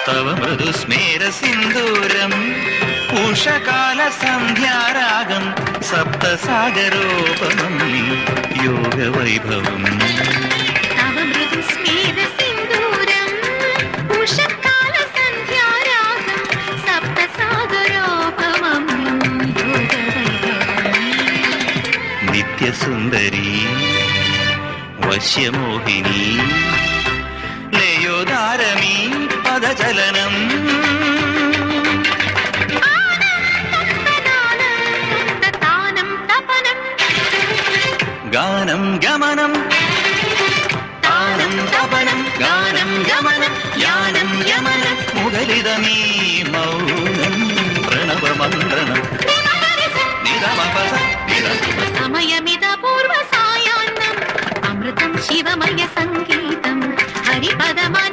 तव मृदुस्मेरसिन्दूरम् उषकालसन्ध्यारागं सप्तसागरोपमं योगवैभवम् तव मृदुस्मेरसिन्दूरम् उषकालसन्ध्यारागं सप्तसागरोपमं योगवैभवम् नित्यसुन्दरी വശ്യമോഹിനി ലയോദാരമീ പദചലനം ഗാനം ഗമനം താനം തപനം ഗാനം ഗമനം യാനം യമനം മുഖലിതമീ മൗനം പ്രണവമന്ത്രണം നിരമപസ സമയമിത പൂർവസായാന്നം അമൃതം ശിവമയ സംഗീതം ഹരിപദമന